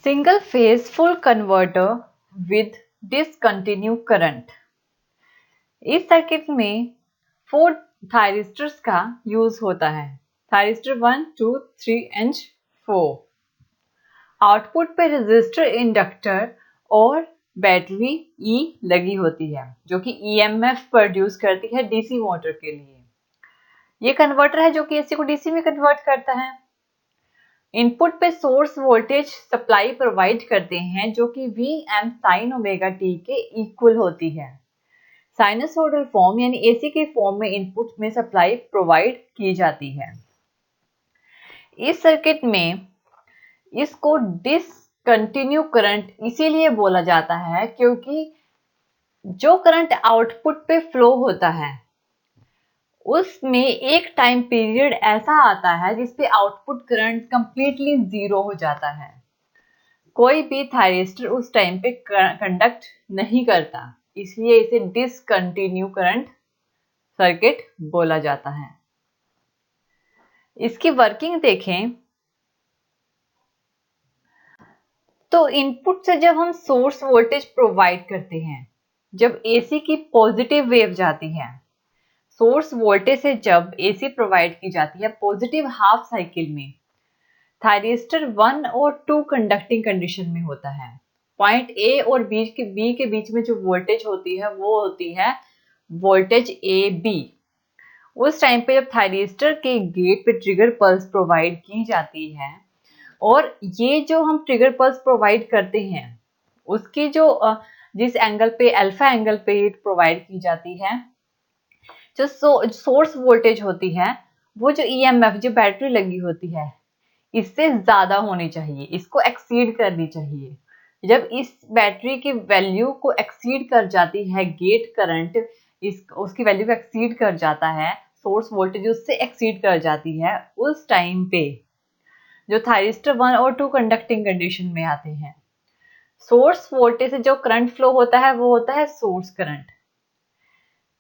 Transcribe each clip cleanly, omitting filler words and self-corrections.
Single phase full converter with discontinue current. इस circuit में 4 thyristors का यूज होता है। Thyristor 1, 2, 3 and 4। आउटपुट पे रेजिस्टर, इंडक्टर और बैटरी ई लगी होती है जो कि ईएमएफ प्रोड्यूस करती है डीसी मोटर के लिए। ये कन्वर्टर है जो कि एसी को डीसी में कन्वर्ट करता है। इनपुट पे सोर्स वोल्टेज सप्लाई प्रोवाइड करते हैं जो कि Vm sin ओमेगा t के इक्वल होती है। साइनसोइडल फॉर्म यानी एसी के फॉर्म में इनपुट में सप्लाई प्रोवाइड की जाती है। इस सर्किट में इसको डिसकंटिन्यू करंट इसीलिए बोला जाता है क्योंकि जो करंट आउटपुट पे फ्लो होता है उसमें एक टाइम पीरियड ऐसा आता है जिसपे आउटपुट करंट कंप्लीटली जीरो हो जाता है। कोई भी थायरिस्टर उस टाइम पे कंडक्ट नहीं करता, इसलिए इसे डिसकंटिन्यू करंट सर्किट बोला जाता है। इसकी वर्किंग देखें तो इनपुट से जब हम सोर्स वोल्टेज प्रोवाइड करते हैं, जब एसी की पॉजिटिव वेव जाती है, सोर्स वोल्टेज से जब एसी प्रोवाइड की जाती है पॉजिटिव हाफ साइकिल में, थायरिस्टर 1 और 2 कंडक्टिंग कंडीशन में होता है। पॉइंट ए और बी के बीच में जो वोल्टेज होती है वो होती है वोल्टेज ए बी। उस टाइम पे जब थायरिस्टर के गेट पे ट्रिगर पल्स प्रोवाइड की जाती है और ये जो हम ट्रिगर पल्स प्रोवाइड करते हैं उसकी जो जिस एंगल पे अल्फा एंगल पे प्रोवाइड की जाती है, जो सोर्स वोल्टेज होती है वो जो ईएमएफ जो बैटरी लगी होती है इससे ज्यादा होनी चाहिए, इसको एक्सीड करनी चाहिए। जब इस बैटरी की वैल्यू को एक्सीड कर जाती है गेट करंट, उसकी वैल्यू को एक्सीड कर जाता है, सोर्स वोल्टेज उससे एक्सीड कर जाती है, उस टाइम पे जो थायरिस्टर 1 और 2 कंडक्टिंग कंडीशन में आते हैं, सोर्स वोल्टेज से जो करंट फ्लो होता है वो होता है सोर्स करंट।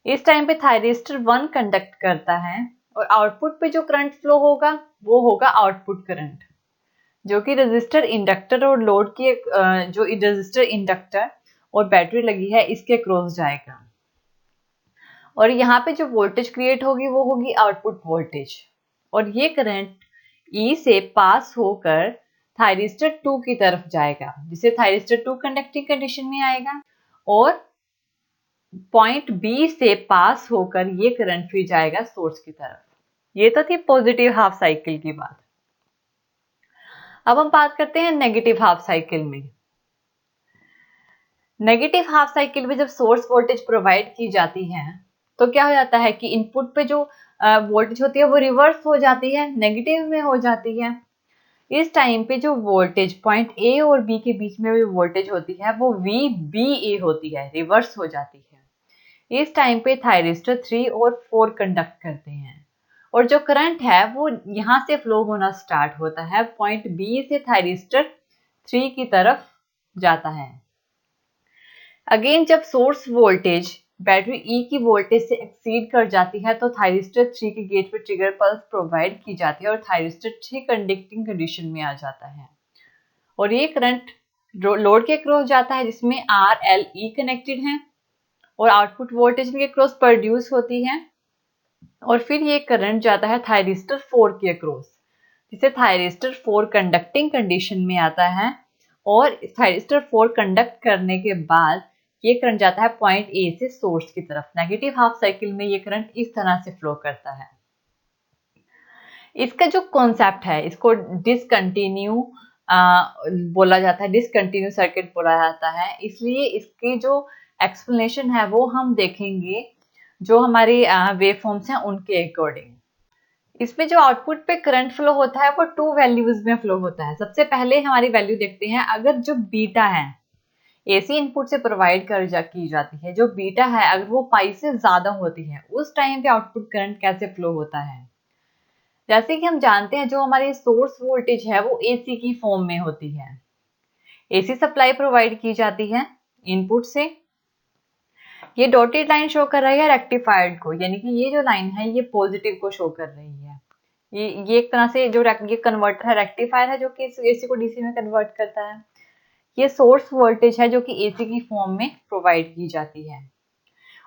इस टाइम पे थायरिस्टर 1 कंडक्ट करता है और आउटपुट पे जो करंट फ्लो होगा वो होगा आउटपुट करंट, जो कि रेजिस्टर, इंडक्टर और लोड की जो रेजिस्टर, इंडक्टर और बैटरी लगी है इसके क्रॉस जाएगा। और यहाँ पे जो वोल्टेज क्रिएट होगी वो होगी आउटपुट वोल्टेज, और ये करंट ई से पास होकर थायरिस्टर 2 की तरफ जाएगा, जिसे थायरिस्टर 2 कंडक्टिंग कंडीशन में आएगा, और पॉइंट बी से पास होकर ये करंट फिर जाएगा सोर्स की तरफ। ये तो थी पॉजिटिव हाफ साइकिल की बात। अब हम बात करते हैं नेगेटिव हाफ साइकिल में। नेगेटिव हाफ साइकिल में जब सोर्स वोल्टेज प्रोवाइड की जाती है तो क्या हो जाता है कि इनपुट पे जो वोल्टेज होती है वो रिवर्स हो जाती है, नेगेटिव में हो जाती है। इस टाइम पे जो वोल्टेज पॉइंट ए और बी के बीच में जो वोल्टेज होती है वो वी बी ए होती है, रिवर्स हो जाती है। इस टाइम पे थायरिस्टर 3 और 4 कंडक्ट करते हैं और जो करंट है वो यहाँ से फ्लो होना स्टार्ट होता है, पॉइंट बी से थायरिस्टर 3 की तरफ जाता है। अगेन जब सोर्स वोल्टेज बैटरी ई की वोल्टेज से एक्सीड कर जाती है तो थायरिस्टर 3 के गेट पे ट्रिगर पल्स प्रोवाइड की जाती है और थायरिस्टर 3 कंडक्टिंग कंडीशन में आ जाता है, और ये करंट लोड के क्रॉस जाता है जिसमें आर एल ई कनेक्टेड है और आउटपुट वोल्टेज के क्रॉस प्रोड्यूस होती है, और फिर ये करंट जाता है थायरिस्टर 4 के अक्रॉस, जिसे थायरिस्टर 4 कंडक्टिंग कंडीशन में आता है, और थायरिस्टर 4 कंडक्ट करने के बाद ये करंट जाता है पॉइंट ए से सोर्स की तरफ। नेगेटिव हाफ साइकिल में ये करंट इस तरह से फ्लो करता है। इसका जो कॉन्सेप्ट है इसको डिसकंटिन्यू बोला जाता है, डिसकंटिन्यू सर्किट बोला जाता है, इसलिए इसकी जो एक्सप्लेनेशन है वो हम देखेंगे जो हमारी वेव फॉर्म्स हैं उनके अकॉर्डिंग। इसमें जो आउटपुट पे करंट फ्लो होता है वो 2 वैल्यूज में फ्लो होता है। सबसे पहले हमारी वैल्यू देखते हैं, अगर जो बीटा है एसी इनपुट से प्रोवाइड की जाती है, जो बीटा है अगर वो पाई से ज्यादा होती है उस टाइम पे आउटपुट करंट कैसे फ्लो होता है। जैसे कि हम जानते हैं जो हमारी सोर्स वोल्टेज है वो एसी की फॉर्म में होती है, एसी सप्लाई प्रोवाइड की जाती है इनपुट से। ये डॉटेड लाइन शो कर रही है रेक्टिफायर्ड को, यानी कि ये जो लाइन है ये पॉजिटिव को शो कर रही है। ये एक तरह से जो ये कन्वर्टर है रेक्टिफायर है जो कि एसी को डीसी में कन्वर्ट करता है। ये सोर्स वोल्टेज है जो कि एसी की फॉर्म में प्रोवाइड की जाती है,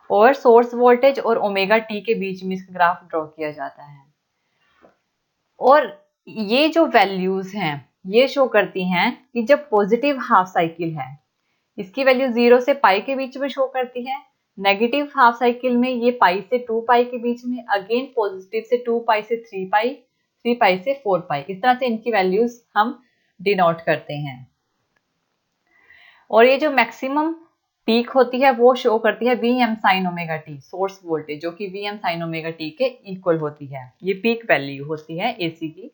और सोर्स वोल्टेज और ओमेगा टी के बीच में इसका ग्राफ ड्रॉ किया जाता है। और ये जो वैल्यूज हैं ये शो करती हैं कि जब पॉजिटिव हाफ साइकिल है, इसकी वैल्यू 0 से पाई के बीच में शो करती है। नेगेटिव हाफ साइकिल में ये पाई से 2 पाई के बीच में, अगेन पॉजिटिव से 2 पाई से 3 पाई, 3 पाई से 4 पाई, इस तरह से इनकी वैल्यूज हम डिनोट करते हैं। और ये जो मैक्सिमम पीक होती है वो शो करती है Vm sin omega T, source voltage, जो कि Vm sin ओमेगा टी के इक्वल होती है। ये पीक वैल्यू होती है एसी की।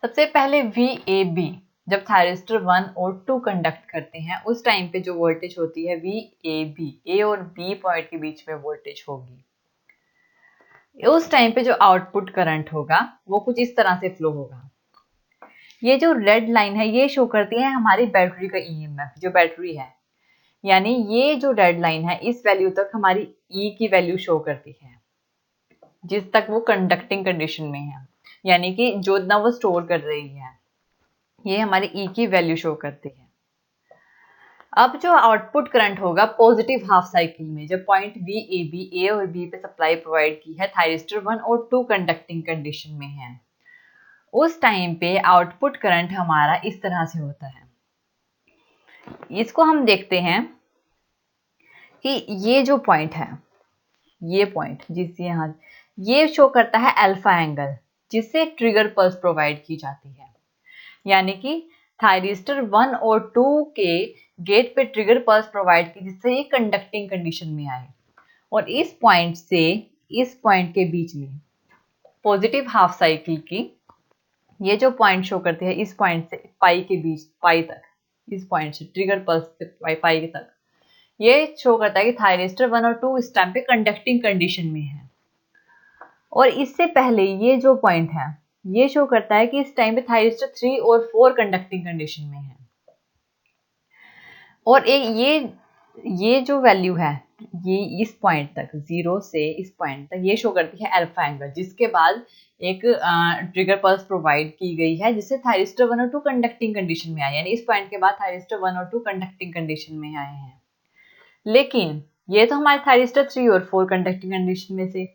सबसे पहले VAB, जब थायरिस्टर 1 और 2 कंडक्ट करते हैं उस टाइम पे जो वोल्टेज होती है VAB, ए और बी पॉइंट के बीच में वोल्टेज होगी। उस टाइम पे जो आउटपुट करंट होगा वो कुछ इस तरह से फ्लो होगा। ये जो रेड लाइन है ये शो करती है हमारी बैटरी का ईएमएफ, जो बैटरी है, यानी ये जो रेड लाइन है इस वैल्यू तक हमारी ई की वैल्यू शो करती है, जिस तक वो कंडक्टिंग कंडीशन में है, यानी कि जो इतना वो स्टोर कर रही है, ये हमारी ई की वैल्यू शो करती है। अब जो आउटपुट करंट होगा पॉजिटिव हाफ साइकिल में, जब पॉइंट VAB, ए और बी पे सप्लाई प्रोवाइड की है, थायरिस्टर 1 और 2 कंडक्टिंग कंडीशन में है, उस टाइम पे आउटपुट करंट हमारा इस तरह से होता है। इसको हम देखते हैं कि ये जो पॉइंट है, ये पॉइंट जिससे यहाँ ये शो करता है अल्फा एंगल, जिससे ट्रिगर पल्स प्रोवाइड की जाती है, यानी कि थायरिस्टर 1 और 2 के गेट पे ट्रिगर पल्स प्रोवाइड की, जिससे ये कंडक्टिंग कंडीशन में आए। और इस पॉइंट से इस पॉइंट के बीच में पॉजिटिव हाफ साइकिल की ये जो पॉइंट शो करती है, इस पॉइंट से पाई के बीच, पाई तक, इस पॉइंट से ट्रिगर पल्स से पाई तक, ये शो करता है कि थायरिस्टर 1 और 2 इस टाइम पे कंडक्टिंग कंडीशन में है। और इससे पहले ये जो पॉइंट है ये शो करता है कि इस टाइम पे थायरिस्टर 3 और 4 कंडक्टिंग कंडीशन में है। और एक ये जो वैल्यू है ये इस पॉइंट तक, 0 से इस पॉइंट तक, ये शो करती है अल्फा एंगल, जिसके बाद एक ट्रिगर पल्स प्रोवाइड की गई है, जिससे थायरिस्टर 1 और 2 कंडक्टिंग कंडीशन में आए, यानी इस पॉइंट के बाद थायरिस्टर 1 और 2 कंडक्टिंग कंडीशन में आए हैं। लेकिन ये तो हमारे थायरिस्टर 3 और 4 कंडक्टिंग कंडीशन में से,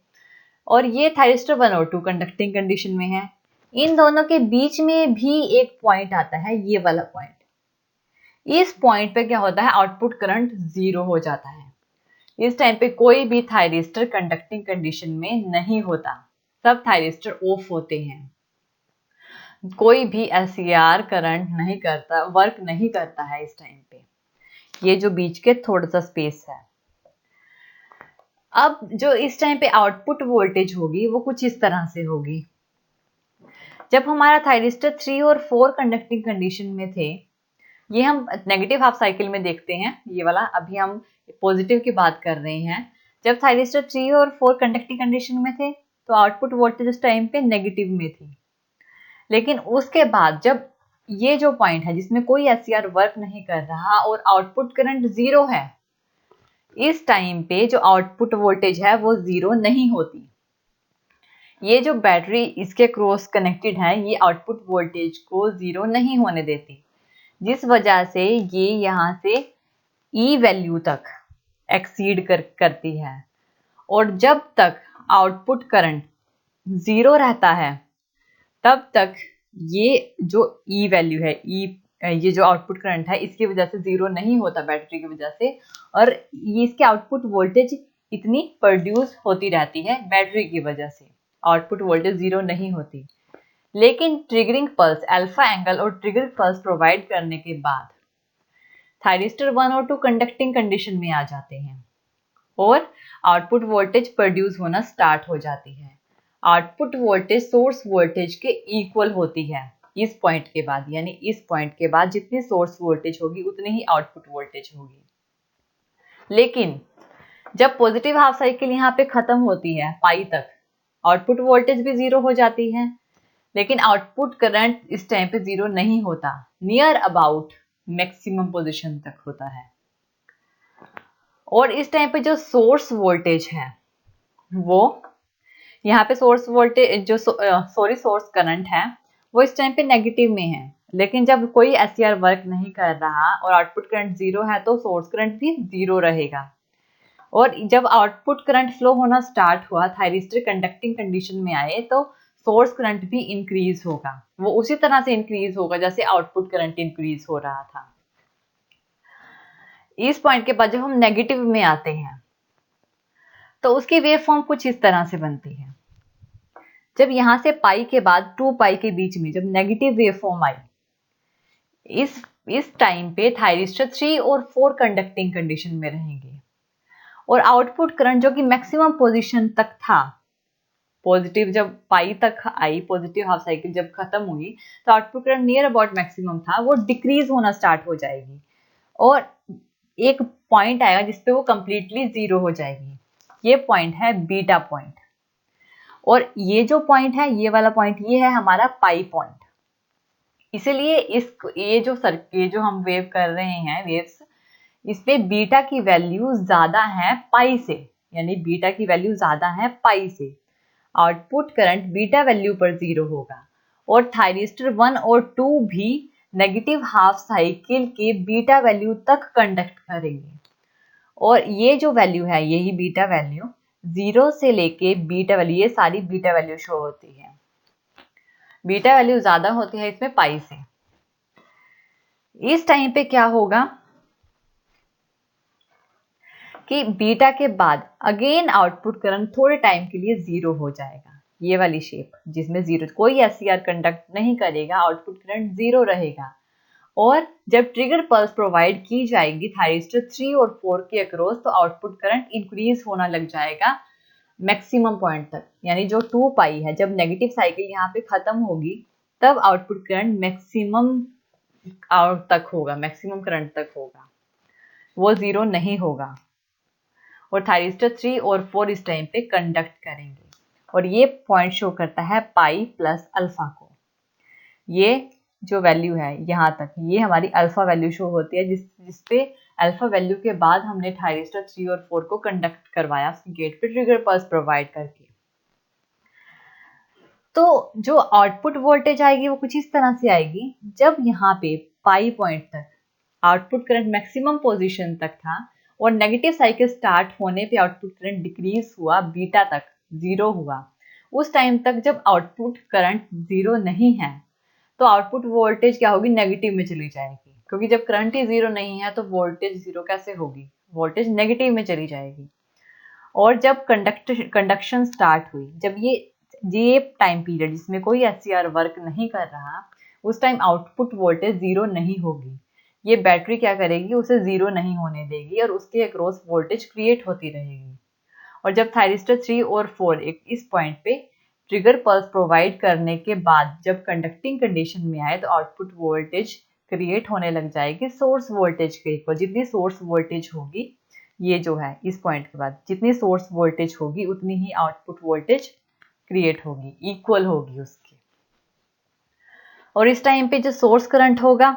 और ये थायरिस्टर 1 और 2 कंडक्टिंग कंडीशन में है। इन दोनों के बीच में भी एक पॉइंट आता है, ये वाला पॉइंट। इस पॉइंट पे क्या होता है, आउटपुट करंट 0 हो जाता है। इस टाइम पे कोई भी थायरिस्टर कंडक्टिंग कंडीशन में नहीं होता, सब थायरिस्टर ऑफ होते हैं, कोई भी एलसीआर करंट नहीं करता, वर्क नहीं करता है इस टाइम पे, ये जो बीच के थोड़ा सा स्पेस है। अब जो इस टाइम पे आउटपुट वोल्टेज होगी वो कुछ इस तरह से होगी। जब हमारा थायरिस्टर 3 और 4 कंडक्टिंग कंडीशन में थे, ये हम नेगेटिव हाफ साइकिल में देखते हैं, ये वाला, अभी हम पॉजिटिव की बात कर रहे हैं। जब थायरिस्टर 3 और 4 कंडक्टिंग कंडीशन में थे तो आउटपुट वोल्टेज उस टाइम पे नेगेटिव में थी। लेकिन उसके बाद जब ये जो पॉइंट है जिसमें कोई एससीआर वर्क नहीं कर रहा और आउटपुट करंट 0 है, इस टाइम पे जो आउटपुट वोल्टेज है वो 0 नहीं होती। ये जो बैटरी इसके क्रॉस कनेक्टेड है ये आउटपुट वोल्टेज को 0 नहीं होने देती, जिस वजह से ये यहाँ से ई वैल्यू तक एक्सीड करती है। और जब तक आउटपुट करंट 0 रहता है तब तक ये जो ई वैल्यू है, ये जो आउटपुट करंट है इसकी वजह से 0 नहीं होता बैटरी की वजह से, और ये इसके आउटपुट वोल्टेज इतनी प्रोड्यूस होती रहती है बैटरी की वजह से, आउटपुट वोल्टेज 0 नहीं होती। लेकिन ट्रिगरिंग पल्स, अल्फा एंगल और ट्रिगर पल्स प्रोवाइड करने के बाद थायरिस्टर 1 और 2 कंडक्टिंग कंडीशन में आ जाते हैं और आउटपुट वोल्टेज प्रोड्यूस होना स्टार्ट हो जाती है। आउटपुट वोल्टेज सोर्स वोल्टेज के इक्वल होती है इस पॉइंट के बाद, यानी इस पॉइंट के बाद जितनी सोर्स वोल्टेज होगी उतनी ही आउटपुट वोल्टेज होगी। लेकिन जब पॉजिटिव हाफ साइकिल यहाँ पे खत्म होती है पाई तक, आउटपुट वोल्टेज भी 0 हो जाती है, लेकिन आउटपुट करंट इस टाइम पे 0 नहीं होता, नियर अबाउट मैक्सिमम पोजीशन तक होता है। और इस टाइम पे जो सोर्स वोल्टेज है वो यहाँ पे सोर्स वोल्टेज जो सोर्स करंट है वो इस टाइम पे नेगेटिव में है, लेकिन जब कोई एससीआर वर्क नहीं कर रहा और आउटपुट करंट जीरो है तो सोर्स करंट भी जीरो रहेगा। और जब आउटपुट करंट फ्लो होना स्टार्ट हुआ, थायरिस्टर कंडक्टिंग कंडीशन में आए, तो सोर्स करंट भी इंक्रीज होगा। वो उसी तरह से इंक्रीज होगा जैसे आउटपुट करंट इंक्रीज हो रहा था। इस पॉइंट के बाद जब हम नेगेटिव में आते हैं तो उसकी वेव फॉर्म कुछ इस तरह से बनती है। जब यहां से पाई के बाद 2 पाई के बीच में जब नेगेटिव वेव फॉर्म आई, इस टाइम पे थायरिस्टर 3 और 4 कंडक्टिंग कंडीशन में रहेंगे और आउटपुट करंट जो कि मैक्सिमम पोजीशन तक था, पॉजिटिव जब पाई तक आई, पॉजिटिव हाफ साइकिल जब खत्म हुई तो output current near about maximum था, वो डिक्रीज होना स्टार्ट हो जाएगी और एक पॉइंट आएगा जिसपे वो कंप्लीटली जीरो हो जाएगी। ये पॉइंट है बीटा पॉइंट। और ये जो पॉइंट है, ये वाला पॉइंट, ये है हमारा पाई पॉइंट। इसीलिए ये जो हम वेव कर रहे हैं, वेव्स, इसमें बीटा की वैल्यू ज्यादा है पाई से, यानी बीटा की वैल्यू ज्यादा है पाई से। आउटपुट करंट बीटा वैल्यू पर जीरो होगा और थायरिस्टर 1 और 2 भी नेगेटिव हाफ साइकिल के बीटा वैल्यू तक कंडक्ट करेंगे। और ये जो वैल्यू है, यही बीटा वैल्यू, जीरो से लेके बीटा वैल्यू, ये सारी बीटा वैल्यू शो होती है। बीटा वैल्यू ज्यादा होती है इसमें पाई से। इस टाइम पे क्या होगा कि बीटा के बाद अगेन आउटपुट करंट थोड़े टाइम के लिए जीरो हो जाएगा। ये वाली शेप जिसमें जीरो, कोई एससीआर कंडक्ट नहीं करेगा, आउटपुट करंट जीरो रहेगा। और जब ट्रिगर पल्स प्रोवाइड की जाएगी थायरिस्टर 3 और 4 के अक्रॉस, तो आउटपुट करंट इंक्रीज होना लग जाएगा मैक्सिमम पॉइंट तक, यानी जो 2 पाई है, जब नेगेटिव साइकिल यहाँ पे खत्म होगी तब आउटपुट करंट मैक्सिमम तक होगा, मैक्सिमम करंट तक होगा, वो जीरो नहीं होगा। और थायरिस्टर 3 और 4 इस टाइम पे कंडक्ट करेंगे और ये पॉइंट शो करता है पाई प्लस अल्फा को। ये जो वैल्यू है यहाँ तक, ये हमारी अल्फा वैल्यू शो होती है, जिसपे अल्फा वैल्यू के बाद हमने थायरिस्टर 3 और 4 को कंडक्ट करवाया गेट पे ट्रिगर पल्स प्रोवाइड करके। तो जो आउटपुट वोल्टेज आएगी वो कुछ इस तरह से आएगी। जब यहाँ पे पाई पॉइंट तक आउटपुट करंट मैक्सिमम पोजीशन तक था और नेगेटिव साइकिल स्टार्ट होने पे आउटपुट करंट डिक्रीज हुआ, बीटा तक जीरो हुआ, उस टाइम तक जब आउटपुट करंट जीरो नहीं है तो आउटपुट वोल्टेज क्या होगी, नेगेटिव में चली जाएगी, क्योंकि जब करंट ही जीरो नहीं है तो वोल्टेज जीरो कैसे होगी, वोल्टेज नेगेटिव में चली जाएगी। और जब कंडक्शन स्टार्ट हुई, जब ये टाइम पीरियड जिसमें कोई एससीआर वर्क नहीं कर रहा, उस टाइम आउटपुट वोल्टेज जीरो नहीं होगी। ये बैटरी क्या करेगी, उसे जीरो नहीं होने देगी और उसके अक्रॉस वोल्टेज क्रिएट होती रहेगी। और जब थायरिस्टर 3 और 4 इस पॉइंट पे ट्रिगर पल्स प्रोवाइड करने के बाद जब कंडक्टिंग कंडीशन में आए तो आउटपुट वोल्टेज क्रिएट होने लग जाएगी सोर्स वोल्टेज के इक्वल। जितनी सोर्स वोल्टेज होगी, ये जो है इस पॉइंट के बाद जितनी सोर्स वोल्टेज होगी उतनी ही आउटपुट वोल्टेज क्रिएट होगी, इक्वल होगी उसकी। और इस टाइम पे जो सोर्स करंट होगा,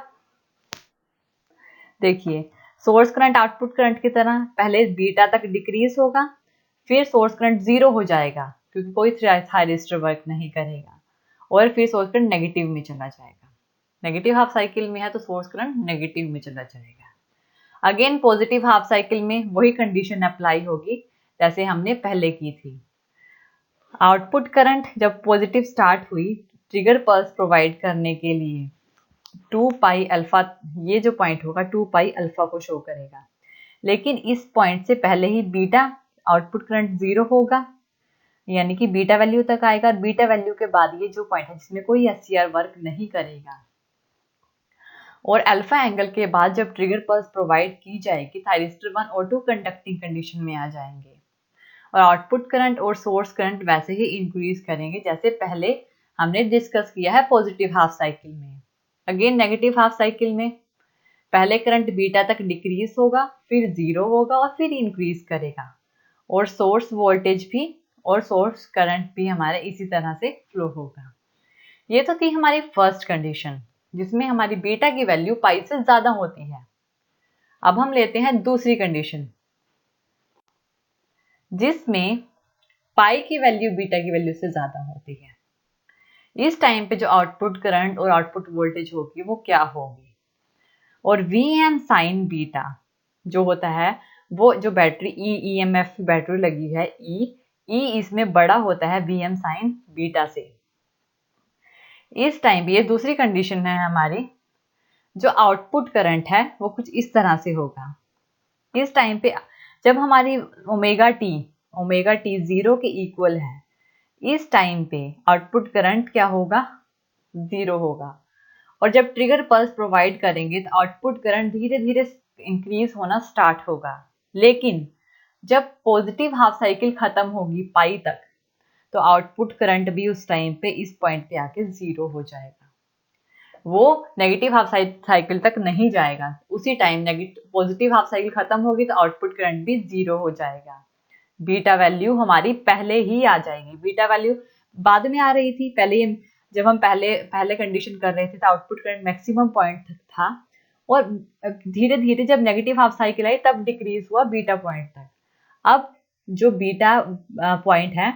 देखिए सोर्स करंट आउटपुट करंट की तरह पहले बीटा तक डिक्रीज होगा, फिर सोर्स करंट जीरो हो जाएगा क्योंकि कोई थायरिस्टर वर्क नहीं करेगा, और फिर सोर्स करंट नेगेटिव में चला जाएगा। नेगेटिव हाफ साइकिल में है तो सोर्स करंट नेगेटिव में चला जाएगा। अगेन पॉजिटिव हाफ साइकिल में वही कंडीशन अप्लाई होगी जैसे हमने पहले की थी। आउटपुट करंट जब पॉजिटिव स्टार्ट हुई, ट्रिगर पल्स प्रोवाइड करने के लिए 2 पाई अल्फा, ये जो पॉइंट होगा 2 पाई अल्फा को शो करेगा। लेकिन इस पॉइंट से पहले ही बीटा आउटपुट करंट जीरो होगा, यानी कि बीटा वैल्यू तक आएगा, और बीटा वैल्यू के बाद ये जो पॉइंट है जिसमें कोई एससीआर वर्क नहीं करेगा, और अल्फा एंगल के बाद जब ट्रिगर पल्स प्रोवाइड की जाएगी थायरिस्टर 1 और 2 कंडक्टिंग कंडीशन में आ जाएंगे और आउटपुट करंट और सोर्स करंट वैसे ही इंक्रीज करेंगे जैसे पहले हमने डिस्कस किया है पॉजिटिव हाफ साइकिल में। अगेन नेगेटिव हाफ साइकिल में पहले करंट बीटा तक डिक्रीज होगा, फिर जीरो होगा और फिर इंक्रीज करेगा, और सोर्स वोल्टेज भी और सोर्स करंट भी हमारे इसी तरह से फ्लो होगा। ये तो थी हमारी फर्स्ट कंडीशन जिसमें हमारी बीटा की वैल्यू पाई से ज्यादा होती है। अब हम लेते हैं दूसरी कंडीशन जिसमें पाई की वैल्यू बीटा की वैल्यू से ज्यादा होती है। इस टाइम पे जो आउटपुट करंट और आउटपुट वोल्टेज होगी वो क्या होगी, और वी एम साइन बीटा जो होता है वो जो बैटरी ईएमएफ बैटरी लगी है ई इसमें बड़ा होता है वी एम साइन बीटा से। इस टाइम ये दूसरी कंडीशन है हमारी, जो आउटपुट करंट है वो कुछ इस तरह से होगा। इस टाइम पे जब हमारी ओमेगा टी 0 के इक्वल है, इस टाइम पे आउटपुट करंट क्या होगा, 0 होगा। और जब ट्रिगर पल्स प्रोवाइड करेंगे तो आउटपुट करंट धीरे धीरे इंक्रीज होना स्टार्ट होगा। लेकिन जब पॉजिटिव हाफ साइकिल खत्म होगी पाई तक, तो आउटपुट करंट भी उस टाइम पे इस पॉइंट पे आके 0 हो जाएगा। वो नेगेटिव हाफ साइकिल तक नहीं जाएगा। उसी time negative positive half cycle खत्म होगी तो आउटपुट करंट भी 0 हो जाएगा। बीटा वैल्यू हमारी पहले ही आ जाएगी, बीटा वैल्यू बाद में आ रही थी। जब हम पहले कंडीशन कर रहे थे तो आउटपुट करंट मैक्सिमम पॉइंट तक था, और धीरे धीरे जब नेगेटिव हाफ साइकिल आई तब डिक्रीज हुआ बीटा पॉइंट तक। अब जो बीटा पॉइंट है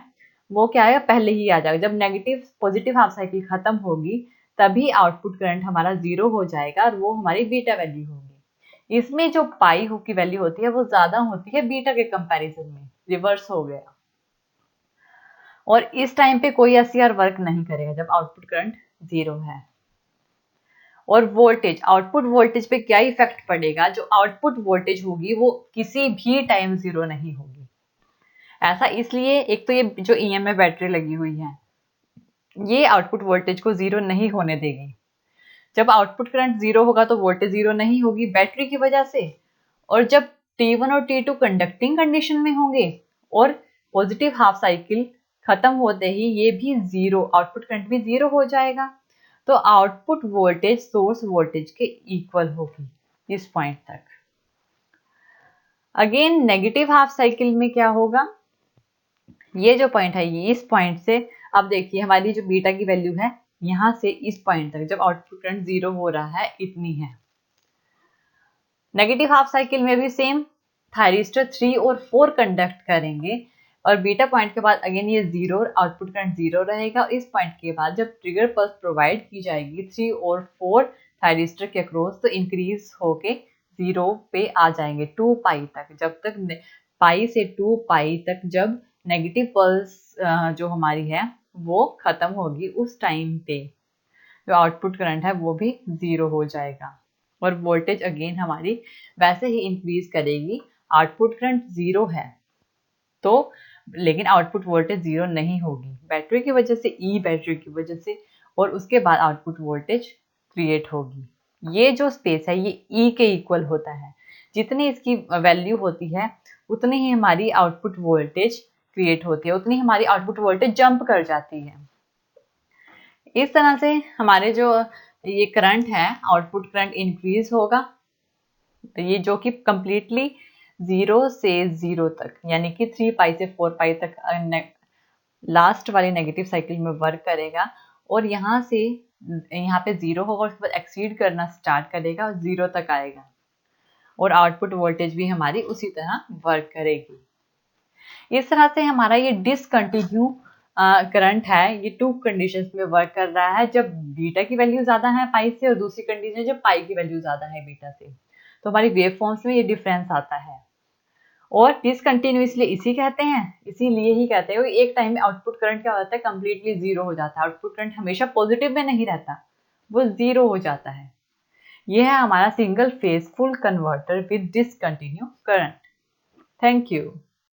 वो क्या है, पहले ही आ जाएगा। जब नेगेटिव पॉजिटिव हाफ साइकिल खत्म होगी तभी आउटपुट करंट हमारा 0 हो जाएगा और वो हमारी बीटा वैल्यू होगी। इसमें जो पाई की वैल्यू होती है वो ज्यादा होती है बीटा के कंपैरिजन में, रिवर्स हो गया। और इस टाइम पे कोई एससीआर वर्क नहीं करेगा जब आउटपुट करंट 0 है। और वोल्टेज, आउटपुट वोल्टेज पे क्या इफेक्ट पड़ेगा, जो आउटपुट वोल्टेज होगी वो किसी भी टाइम 0 नहीं होगी। ऐसा इसलिए, एक तो ये जो ईएमएफ बैटरी लगी हुई है ये आउटपुट वोल्टेज को 0 नहीं होने देगी। जब आउटपुट करंट 0 होगा तो वोल्टेज 0 नहीं होगी बैटरी की वजह से। और जब T1 और T2 कंडक्टिंग कंडीशन में होंगे और पॉजिटिव हाफ साइकिल खत्म होते ही ये भी 0, आउटपुट करंट भी 0 हो जाएगा। तो आउटपुट वोल्टेज सोर्स वोल्टेज के इक्वल होगी इस पॉइंट तक। अगेन नेगेटिव हाफ साइकिल में क्या होगा, ये जो पॉइंट है ये इस पॉइंट से, अब देखिए हमारी जो बीटा की वैल्यू है यहां से इस पॉइंट तक जब आउटपुट करंट 0 हो रहा है इतनी है। नेगेटिव हाफ साइकिल में भी सेम, थायरिस्टर 3 और 4 कंडक्ट करेंगे और बीटा पॉइंट के बाद अगेन ये 0 और आउटपुट करंट 0 रहेगा। इस पॉइंट के बाद जब ट्रिगर पल्स प्रोवाइड की जाएगी 3 और 4 थायरिस्टर के अक्रॉस, तो इंक्रीज होके 0 पे आ जाएंगे 2 पाई तक। जब तक पाई से 2 पाई तक जब नेगेटिव पल्स जो हमारी है वो खत्म होगी, उस टाइम पे जो आउटपुट करंट है वो भी 0 हो जाएगा और वोल्टेज अगेन हमारी वैसे ही इंक्रीज करेगी। आउटपुट करंट 0 है तो, लेकिन आउटपुट वोल्टेज 0 नहीं होगी बैटरी की वजह से, बैटरी की वजह से, और उसके बाद आउटपुट वोल्टेज क्रिएट होगी। ये जो स्पेस है ये के इक्वल होता है, जितनी इसकी वैल्यू होती है उतनी ही हमारी आउटपुट वोल्टेज क्रिएट होती है, उतनी हमारी आउटपुट वोल्टेज जंप कर जाती है। इस तरह से हमारे जो ये करंट है आउटपुट करंट इंक्रीज होगा, ये जो कि कंप्लीटली 0 से 0 तक यानी कि 3 पाई से 4 पाई तक लास्ट वाली नेगेटिव साइकिल में वर्क करेगा, और यहाँ पे 0 होगा, उसके बाद एक्सीड करना स्टार्ट करेगा और 0 तक आएगा और आउटपुट वोल्टेज भी हमारी उसी तरह वर्क करेगी। इस तरह से हमारा ये डिसकंटिन्यू करंट है ये 2 कंडीशंस में वर्क कर रहा है, जब बीटा की वैल्यू ज्यादा है पाई से, और दूसरी कंडीशन जब पाई की वैल्यू ज्यादा है बीटा से, तो हमारी वेव फॉर्म्स में ये डिफरेंस आता है। और डिसकंटिन्यूअसली इसीलिए ही कहते हैं एक टाइम में आउटपुट करंट क्या होता है, कंप्लीटली 0 हो जाता है। आउटपुट करंट हमेशा पॉजिटिव में नहीं रहता, वो 0 हो जाता है। यह है हमारा single phase full converter with discontinue current. Thank you.